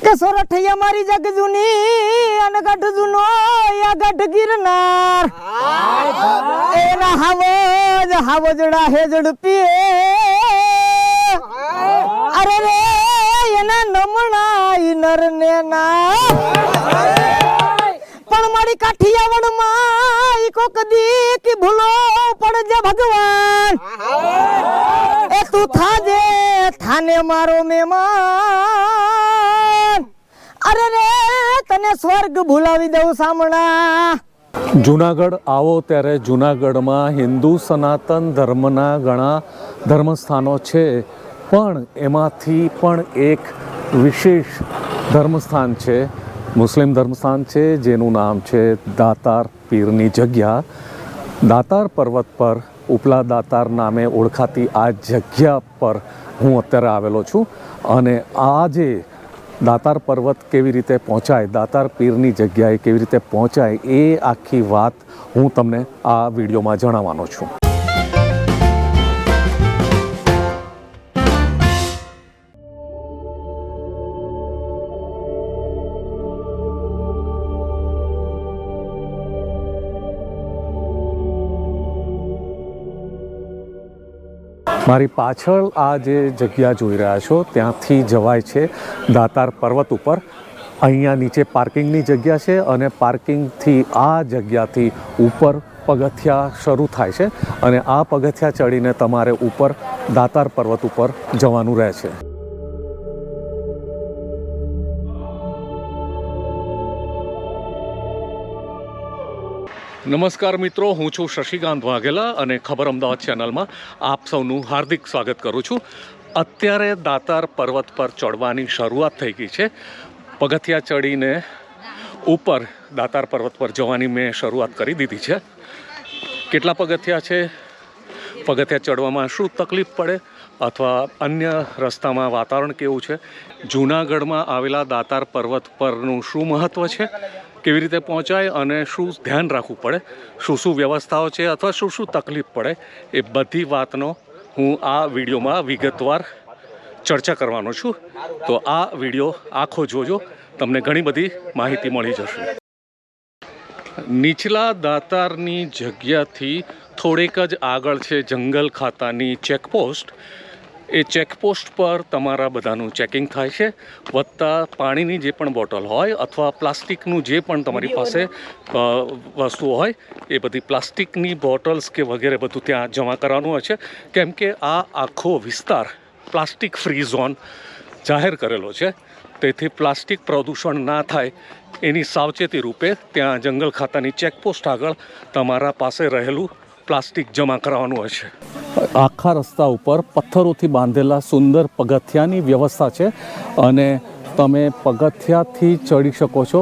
કે સોરઠિયા મારી જગ જૂની અને ગઢ જૂનો યા ગઢ ગિરનાર એના હાવજડા હે ઝડપીએ અરે રે એના નમણા નર ને ના પણ મારી કાઠિયાવાડ માં ઈ કોક દી કી ભૂલો પડજે ભગવાન એ તું થાજે થાને મારો મહેમાન અરે રે તને સ્વર્ગ ભૂલાવી દઉં સામણા। જૂનાગઢ આવો ત્યારે જૂનાગઢમાં હિન્દુ સનાતન ધર્મના ઘણા ધર્મસ્થાનો છે, પણ એમાંથી પણ એક વિશેષ ધર્મસ્થાન છે, મુસ્લિમ ધર્મસ્થાન છે, જેનું નામ છે દાતાર પીરની જગ્યા। દાતાર પર્વત પર ઉપલા દાતાર નામે ઓળખાતી આ જગ્યા પર હું અત્યારે આવેલો છું અને આજે દાતાર પર્વત કેવી રીતે પહોંચાય, દાતાર પીરની જગ્યાએ કેવી રીતે પહોંચાય એ આખી વાત હું તમને આ વિડીયોમાં જણાવવાનો છું। મારી પાછળ આ જે જગ્યા જોઈ રહ્યા છો ત્યાંથી જવાય છે દાતાર પર્વત ઉપર। અહીંયા નીચે પાર્કિંગની જગ્યા છે અને પાર્કિંગથી આ જગ્યાથી ઉપર પગથિયા શરૂ થાય છે અને આ પગથિયા ચડીને તમારે ઉપર દાતાર પર્વત ઉપર જવાનું રહે છે। નમસ્કાર મિત્રો, હું છું શશિકાંત વાઘેલા અને ખબર અમદાવાદ ચેનલમાં આપ સૌનું હાર્દિક સ્વાગત કરું છું। અત્યારે દાતાર પર્વત પર ચડવાની શરૂઆત થઈ ગઈ છે। પગથિયા ચડીને ઉપર દાતાર પર્વત પર જવાની મેં શરૂઆત કરી દીધી છે। કેટલા પગથિયા છે, પગથિયા ચડવામાં શું તકલીફ પડે અથવા અન્ય રસ્તામાં વાતાવરણ કેવું છે, જૂનાગઢમાં આવેલા દાતાર પર્વત પરનું શું મહત્ત્વ છે, કેવી રીતે પહોંચાય અને શું ધ્યાન રાખવું પડે, શું વ્યવસ્થાઓ છે અથવા શું તકલીફ પડે, એ બધી વાતનો હું આ વિડીયોમાં વિગતવાર ચર્ચા કરવાનો છું। તો આ વિડીયો આખો જોજો, તમને ઘણી બધી માહિતી મળી જશે। નીચલા દાતારની જગ્યાથી થોડેક જ આગળ છે જંગલ ખાતાની ચેકપોસ્ટ। એ ચેકપોસ્ટ પર તમારા બધાનું ચેકિંગ થાય છે, વત્તા પાણીની જે પણ બોટલ હોય અથવા પ્લાસ્ટિકનું જે પણ તમારી પાસે વસ્તુઓ હોય એ બધી પ્લાસ્ટિકની બોટલ્સ કે વગેરે બધું ત્યાં જમા કરવાનું હોય છે, કેમ કે આ આખો વિસ્તાર પ્લાસ્ટિક ફ્રી ઝોન જાહેર કરેલો છે। તેથી પ્લાસ્ટિક પ્રદૂષણ ના થાય એની સાવચેતી રૂપે ત્યાં જંગલ ખાતાની ચેકપોસ્ટ આગળ તમારા પાસે રહેલું પ્લાસ્ટિક જમા કરાવવાનું હોય છે। આખા રસ્તા ઉપર પથ્થરોથી બાંધેલા સુંદર પગથિયાની વ્યવસ્થા છે અને તમે પગથિયાથી ચડી શકો છો।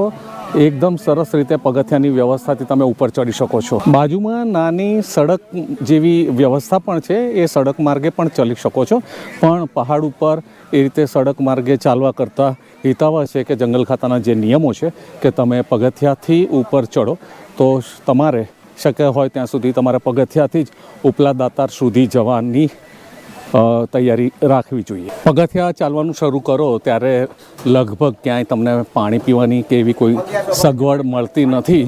એકદમ સરસ રીતે પગથિયાની વ્યવસ્થાથી તમે ઉપર ચડી શકો છો। બાજુમાં નાની સડક જેવી વ્યવસ્થા પણ છે, એ સડક માર્ગે પણ ચાલી શકો છો, પણ પહાડ ઉપર એ રીતે સડક માર્ગે ચાલવા કરતાં હિતાવહ છે કે જંગલ ખાતાના જે નિયમો છે કે તમે પગથિયાથી ઉપર ચડો, તો તમારે શક્ય હોય ત્યાં સુધી તમારે પગથિયાથી જ ઉપલા દાતાર સુધી જવાની તૈયારી રાખવી જોઈએ। પગથિયા ચાલવાનું શરૂ કરો ત્યારે લગભગ ક્યાંય તમને પાણી પીવાની કે એવી કોઈ સગવડ મળતી નથી,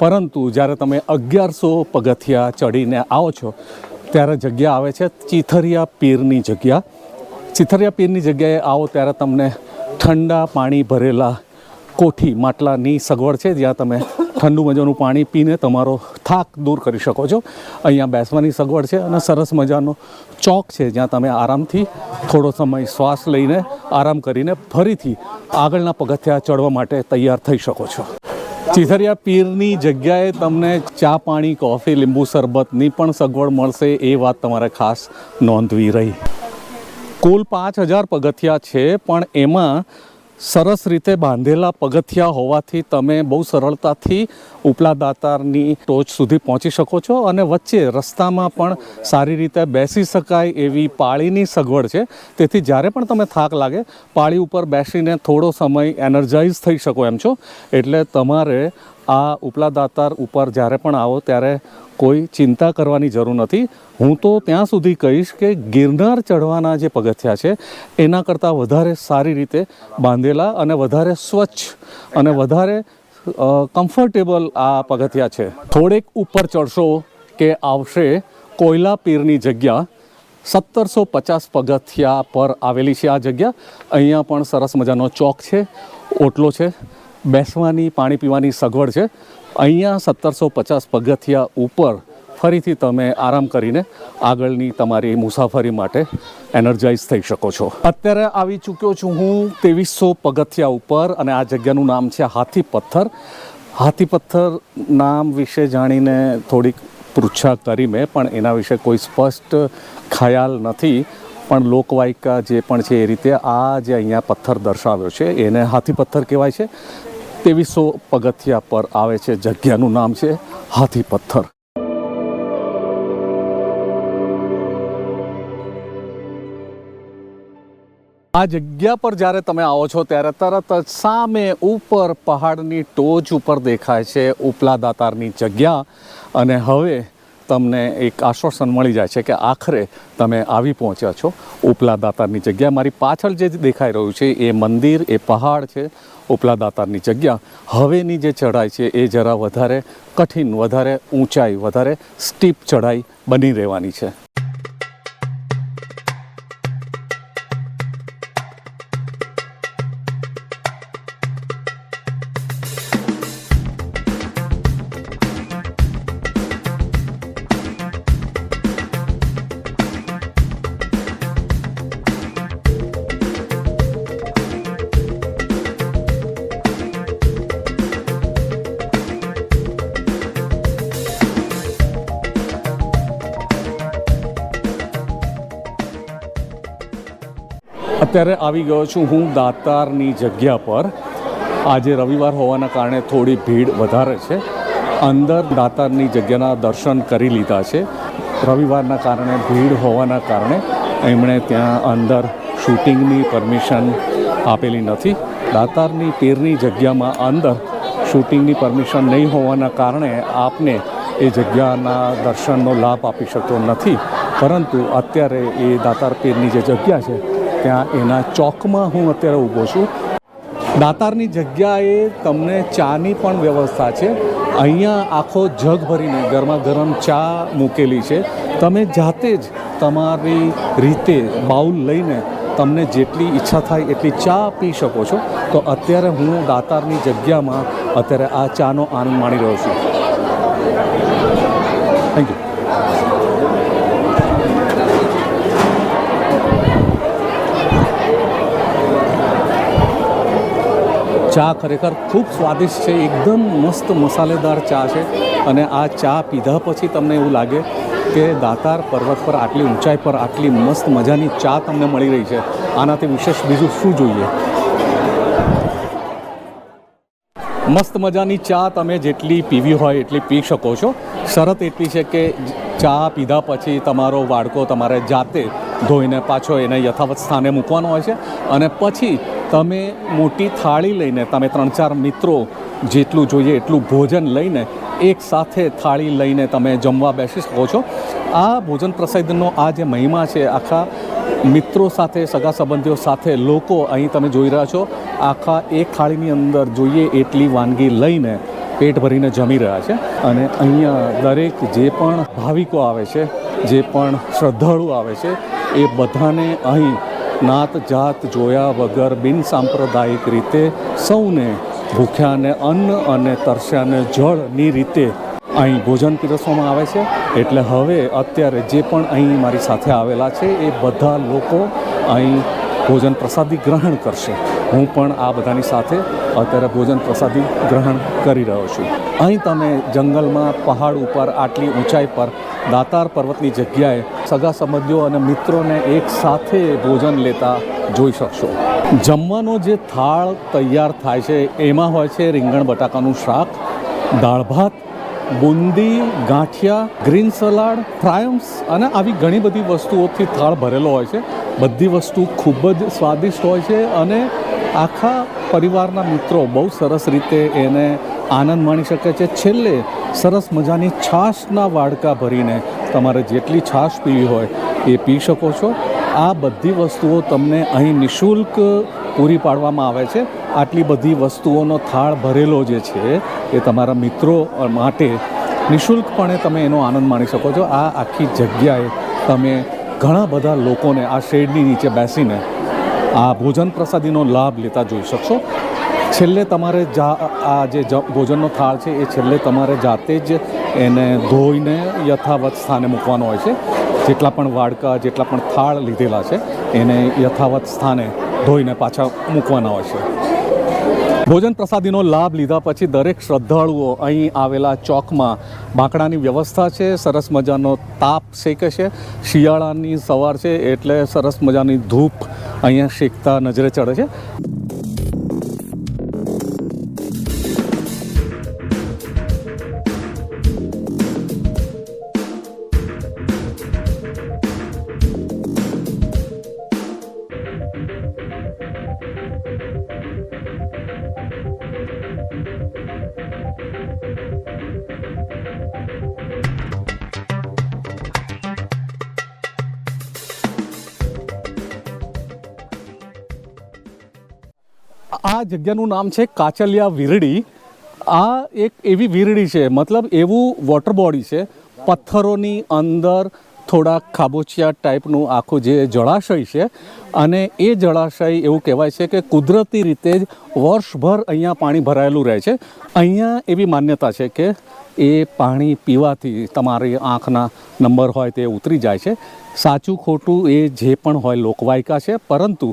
પરંતુ જ્યારે તમે 1100 પગથિયા ચડીને આવો છો ત્યારે જગ્યા આવે છે ચીથરિયા પીરની જગ્યા। ચીથરિયા પીરની જગ્યાએ આવો ત્યારે તમને ઠંડા પાણી ભરેલા કોઠી માટલાની સગવડ છે, જ્યાં તમે ઠંડુ મજાનું પાણી પીને તમારો થાક દૂર કરી શકો છો। અહીંયા બેસવાની સગવડ છે અને સરસ મજાનો ચોક છે, જ્યાં તમે આરામથી થોડો સમય શ્વાસ લઈને આરામ કરીને ફરીથી આગળના પગથિયા ચડવા માટે તૈયાર થઈ શકો છો। ચીથરિયા પીરની જગ્યાએ તમને ચા પાણી કોફી લીંબુ શરબતની પણ સગવડ મળશે, એ વાત તમારે ખાસ નોંધવી રહી। કુલ 5000 પગથિયા છે, પણ એમાં સરસ રીતે બાંધેલા પગથિયા હોવાથી તમે બહુ સરળતાથી ઉપલા દાતારની ટોચ સુધી પહોંચી શકો છો અને વચ્ચે રસ્તામાં પણ સારી રીતે બેસી શકાય એવી પાળીની સગવડ છે। તેથી જ્યારે પણ તમે થાક લાગે પાળી ઉપર બેસીને થોડો સમય એનર્જાઇઝ થઈ શકો એમ છો। એટલે તમારે આ ઉપલા દાતાર ઉપર જ્યારે પણ આવો ત્યારે કોઈ ચિંતા કરવાની જરૂર નથી. હું તો ત્યાં સુધી કહીશ કે ગિરનાર ચઢવાના જે પગથિયા છે એના કરતાં વધારે સારી રીતે બાંધેલા અને વધારે સ્વચ્છ અને વધારે કમ્ફર્ટેબલ આ પગથિયા છે. થોડેક ઉપર ચડશો કે આવશે કોયલા પીરની જગ્યા. 1750 પગથિયા પર આવેલી છે આ જગ્યા. અહીંયા પણ સરસ મજાનો ચોક છે, ઓટલો છે, બેસવાની પાણી પીવાની સગવડ છે. અહીંયા 1750 પગથિયા ઉપર ફરીથી તમે આરામ કરીને આગળની તમારી મુસાફરી માટે એનર્જાઇઝ થઈ શકો છો. અત્યારે આવી ચૂક્યો છું હું 2300 પગથિયા ઉપર અને આ જગ્યાનું નામ છે હાથી પથ્થર. હાથી પથ્થર નામ વિશે જાણીને થોડીક પૃચ્છા કરી મેં, પણ એના વિશે કોઈ સ્પષ્ટ ખ્યાલ નથી. પણ લોકવાયકા જે પણ છે એ રીતે આ જે અહીંયા પથ્થર દર્શાવ્યો છે એને હાથી પથ્થર કહેવાય છે. 2300 પગથિયા પર આવે છે, જગ્યાનું નામ છે હાથી પથ્થર. આ જગ્યા પર જ્યારે તમે આવો છો ત્યારે તરત જ સામે ઉપર પહાડની ટોચ ઉપર દેખાય છે ઉપલા દાતારની જગ્યા. અને હવે તમને એક આશ્વાસન મળી જાય છે કે આખરે તમે આવી પહોંચ્યા છો ઉપલા દાતારની જગ્યા. મારી પાછળ જે દેખાઈ રહ્યું છે એ મંદિર, એ પહાડ છે ઉપલા દાતારની જગ્યા. હવેની જે ચઢાઈ છે એ જરા વધારે કઠિન, વધારે ઊંચાઈ, વધારે સ્ટીપ ચઢાઈ બની રહેવાની છે. અત્યારે આવી ગયો છું હું દાતારની જગ્યા પર. આજે રવિવાર હોવાના કારણે થોડી ભીડ વધારે છે. અંદર દાતારની જગ્યાના દર્શન કરી લીધા છે. રવિવારના કારણે ભીડ હોવાના કારણે એમણે ત્યાં અંદર શૂટિંગની પરમિશન આપેલી નથી. દાતારની પીરની જગ્યામાં અંદર શૂટિંગની પરમિશન નહીં હોવાના કારણે આપને એ જગ્યાના દર્શનનો લાભ આપી શકતો નથી. પરંતુ અત્યારે એ દાતાર પીરની જે જગ્યા છે ત્યાં એના ચોકમાં હું અત્યારે ઊભો છું. દાતારની જગ્યાએ તમને ચાની પણ વ્યવસ્થા છે. અહીંયા આખો જગ ભરીને ગરમા ગરમ ચા મૂકેલી છે. તમે જાતે જ તમારી રીતે બાઉલ લઈને તમને જેટલી ઈચ્છા થાય એટલી ચા પી શકો છો. તો અત્યારે હું દાતારની જગ્યામાં અત્યારે આ ચાનો આનંદ માણી રહ્યો છું. Thank you. ચા ખરેખર ખૂબ સ્વાદિષ્ટ છે, એકદમ મસ્ત મસાલેદાર ચા છે. અને આ ચા પીધા પછી તમને એવું લાગે કે દાતાર પર્વત પર આટલી ઊંચાઈ પર આટલી મસ્ત મજાની ચા તમને મળી રહી છે. આનાથી વિશેષ બીજું શું જોઈએ? મસ્ત મજાની ચા તમે જેટલી પીવી હોય એટલી પી શકો છો. શરત એટલી છે કે ચા પીધા પછી તમારો વાડકો તમારે જાતે ધોઈને પાછો એને યથાવત સ્થાને મૂકવાનો હોય છે. અને પછી તમે મોટી થાળી લઈને તમે 3-4 મિત્રો જેટલું જોઈએ એટલું ભોજન લઈને એક સાથે થાળી લઈને તમે જમવા બેસી શકો છો. આ ભોજન પ્રસાદનો આ જે મહિમા છે, આખા મિત્રો સાથે, સગા સંબંધીઓ સાથે લોકો અહીં તમે જોઈ રહ્યા છો આખા એક થાળીની અંદર જોઈએ એટલી વાનગી લઈને પેટ ભરીને જમી રહ્યા છે. અને અહીંયા દરેક જે પણ ભાવિકો આવે છે, જે પણ શ્રદ્ધાળુ આવે છે, એ બધાને અહીં નાત જાત જોયા વગર બિન સાંપ્રદાયિક રીતે સૌને ભૂખ્યાને અન્ન અને તરસ્યાને જળની રીતે અહીં ભોજન પીરસવામાં આવે છે. એટલે હવે અત્યારે જે પણ અહીં મારી સાથે આવેલા છે એ બધા લોકો અહીં ભોજન પ્રસાદી ગ્રહણ કરશે. હું પણ આ બધાની સાથે અત્યારે ભોજન પ્રસાદી ગ્રહણ કરી રહ્યો છું. અહીં તમે જંગલમાં પહાડ ઉપર આટલી ઊંચાઈ પર દાતાર પર્વતની જગ્યાએ સગા સંબંધીઓ અને મિત્રોને એક સાથે ભોજન લેતા જોઈ શકશો. જમવાનો જે થાળ તૈયાર થાય છે એમાં હોય છે રીંગણ બટાકાનું શાક, દાળ ભાત, બુંદી, ગાંઠિયા, ગ્રીન સલાડ, ફ્રાયમ્સ અને આવી ઘણી બધી વસ્તુઓથી થાળ ભરેલો હોય છે. બધી વસ્તુ ખૂબ જ સ્વાદિષ્ટ હોય છે અને આખા પરિવારના મિત્રો બહુ સરસ રીતે એને આનંદ માણી શકે છે. છેલ્લે સરસ મજાની છાશના વાડકા ભરીને તમારે જેટલી છાશ પીવી હોય એ પી શકો છો. આ બધી વસ્તુઓ તમને અહીં નિઃશુલ્ક પૂરી પાડવામાં આવે છે. આટલી બધી વસ્તુઓનો થાળ ભરેલો જે છે એ તમારા મિત્રો માટે નિઃશુલ્કપણે તમે એનો આનંદ માણી શકો છો. આ આખી જગ્યાએ તમે ઘણા બધા લોકોને આ શેડની નીચે બેસીને આ ભોજન પ્રસાદીનો લાભ લેતા જોઈ શકશો. છેલ્લે તમારે આ જે ભોજનનો થાળ છે એ છેલ્લે તમારે જાતે જ એને ધોઈને યથાવત સ્થાને મૂકવાનો હોય છે. જેટલા પણ વાડકા જેટલા પણ થાળ લીધેલા છે એને યથાવત સ્થાને ધોઈને પાછા મૂકવાના હોય છે. ભોજન પ્રસાદીનો લાભ લીધા પછી દરેક શ્રદ્ધાળુઓ અહીં આવેલા ચોકમાં બાંકડાની વ્યવસ્થા છે. સરસ મજાનો તાપ શેકે છે. શિયાળાની સવાર છે એટલે સરસ મજાની ધૂપ અહીંયા શેકતા નજરે ચડે છે. આ જગ્યાનું નામ છે કાચલિયા વીરડી. આ એક એવી વીરડી છે, મતલબ એવું વોટર બોડી છે. પથ્થરોની અંદર થોડા ખાબોચિયા ટાઈપનું આખું જે જળાશય છે અને એ જળાશય એવું કહેવાય છે કે કુદરતી રીતે જ વર્ષભર અહીંયા પાણી ભરાયેલું રહે છે. અહીંયા એવી માન્યતા છે કે એ પાણી પીવાથી તમારી આંખના નંબર હોય તે ઉતરી જાય છે. સાચું ખોટું એ જે પણ હોય લોકવાયકા છે, પરંતુ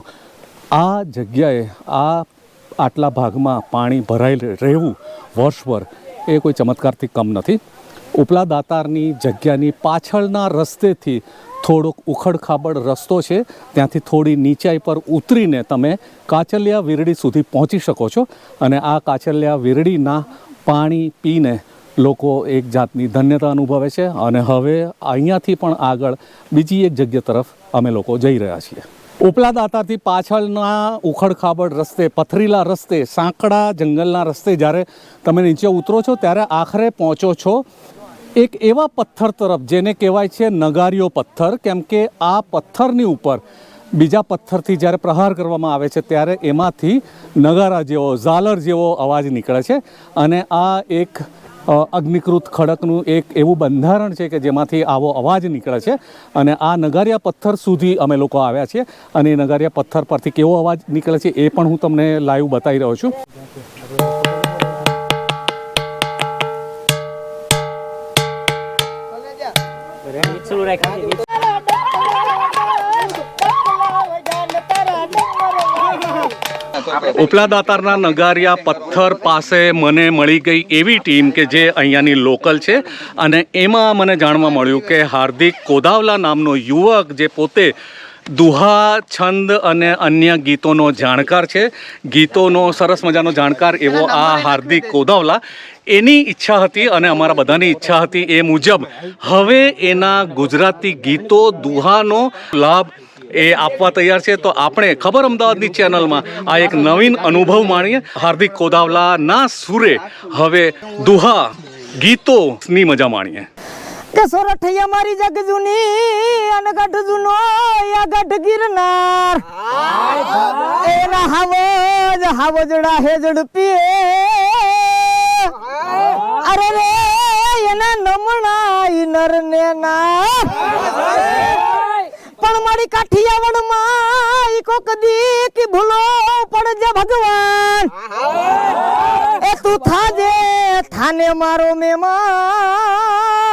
આ જગ્યાએ આટલા ભાગમાં પાણી ભરાયેલું રહેવું વર્ષભર એ કોઈ ચમત્કારથી કમ નથી. ઉપલા દાતારની જગ્યાની પાછળના રસ્તેથી થોડોક ઉખડખાબડ રસ્તો છે, ત્યાંથી થોડી નીચાઈ પર ઉતરીને તમે કાચલિયા વીરડી સુધી પહોંચી શકો છો. અને આ કાચલિયા વીરડીના પાણી પીને લોકો એક જાતની ધન્યતા અનુભવે છે. અને હવે અહીંયાથી પણ આગળ બીજી એક જગ્યા તરફ અમે લોકો જઈ રહ્યા છીએ. ઉપલા દાતારથી પાછળના ઉખડખાબડ રસ્તે, પથરીલા રસ્તે, સાંકડા જંગલના રસ્તે જ્યારે તમે નીચે ઉતરો છો ત્યારે આખરે પહોંચો છો એક એવા પથ્થર તરફ જેને કહેવાય છે નગારીઓ પથ્થર. કેમ કે આ પથ્થરની ઉપર બીજા પથ્થરથી જ્યારે પ્રહાર કરવામાં આવે છે ત્યારે એમાંથી નગારા જેવો, ઝાલર જેવો અવાજ નીકળે છે. અને આ એક અગ્નિકૃત ખડકનું એક એવું બંધારણ છે કે જેમાંથી આવો અવાજ નીકળે છે. અને આ નગારિયા પથ્થર સુધી અમે લોકો આવ્યા છીએ અને એ નગારિયા પથ્થર પરથી કેવો અવાજ નીકળે છે એ પણ હું તમને લાઈવ બતાવી રહ્યો છું. ઉપલા દાતારના નગારિયા પથ્થર પાસે મને મળી ગઈ એવી ટીમ કે જે અહીંયાની લોકલ છે. અને એમાં મને જાણવા મળ્યું કે હાર્દિક કોદાવલા નામનો યુવક જે પોતે દુહા, છંદ અને અન્ય ગીતોનો જાણકાર છે, ગીતોનો સરસ મજાનો જાણકાર એવો આ હાર્દિક કોદાવલા, એની ઈચ્છા હતી અને અમારા બધાની ઈચ્છા હતી એ મુજબ હવે એના ગુજરાતી ગીતો, દુહાનો લાભ એ આપવા તૈયાર છે. તો આપણે ખબર અમદાવાદની ચેનલમાં આ એક નવીન અનુભવ માણીએ. હાર્દિક કોદાવલાના સુરે હવે દુહા ગીતોની મજા માણીએ. કે સોરઠિયા મારી જગ જૂની અને ગઢ જૂનો યા ગઢ ગિરનાર એના હાવજડા હે ઝડપીએ અરે રે એના નમણા નર ને ના પણ મારી કાઠિયાવાડ માં કોક દી કી ભૂલો પડજે ભગવાન એ તું થાજે થાને મારો મહેમાન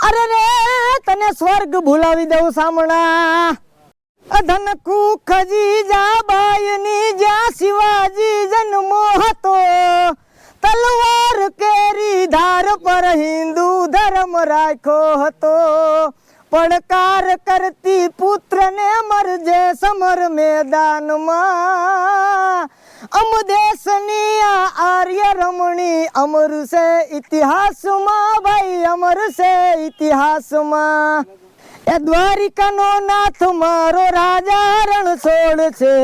અરે રે તને સ્વર્ગ ભૂલાવી દઉં સામણા ધન કુખજી જાબાઈની જ્યાં શિવાજી જન્મો હતો તલવાર કેરી ધાર પર હિન્દુ ધર્મ રાખ્યો હતો પડકાર કરતી પુત્રને મરજે સમર મેદાનમાં અમ દેશની આર્ય રમણી અમર છે ઇતિહાસમાં ભાઈ અમર છે ઇતિહાસમાં એ દ્વારિકાનો નાથ મારો રાજા રણછોડ છે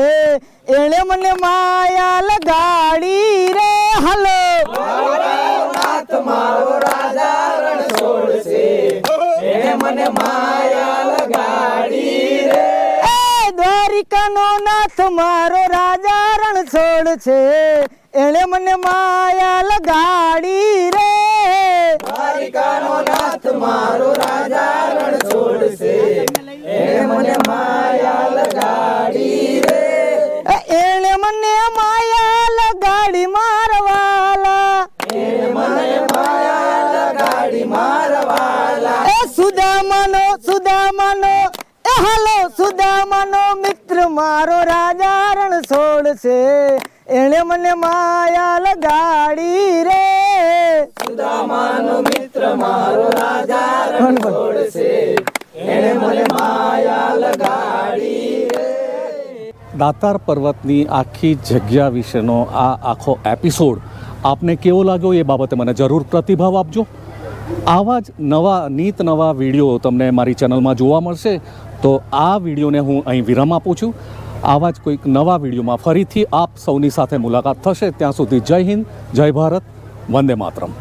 એણે મને માયા લગાડી રે હલો એ દ્વારિકાનો નાથ મારો રાજા રણ છોડ છે, એણે મને માયા લગાડી રે. દ્વારિકાનો નાથ મારો રાજા રણ છોડ છે, એણે મને માયા લગાડી રે. એણે મને માયા લગાડી મારવાલા, એણે મને માયા લગાડી મારવાલા. એ સુદામાનો સુદામાનો એ હાલો સુદામાનો મિત્ર મારો રાજા રણ છોડ છે, એણે મને માયા લગાડી રે. સુદામાનો મિત્ર મારો રાજા રણ છોડ છે, એણે મને માયા લગાડી રે. દાતાર પર્વતની આખી જગ્યા વિશેનો આ આખો એપિસોડ આપને કેવો લાગ્યો એ બાબતે મને જરૂર પ્રતિભાવ આપજો. આવા જ નીત નવા વિડીયો તમને મારી ચેનલમાં જોવા મળશે. તો આ વિડીયોને હું અહીં વિરામ આપું છું. આવા જ કોઈક નવા વિડીયોમાં ફરીથી આપ સૌની સાથે મુલાકાત થશે. ત્યાં સુધી જય હિન્દ, જય ભારત, વંદે માતરમ.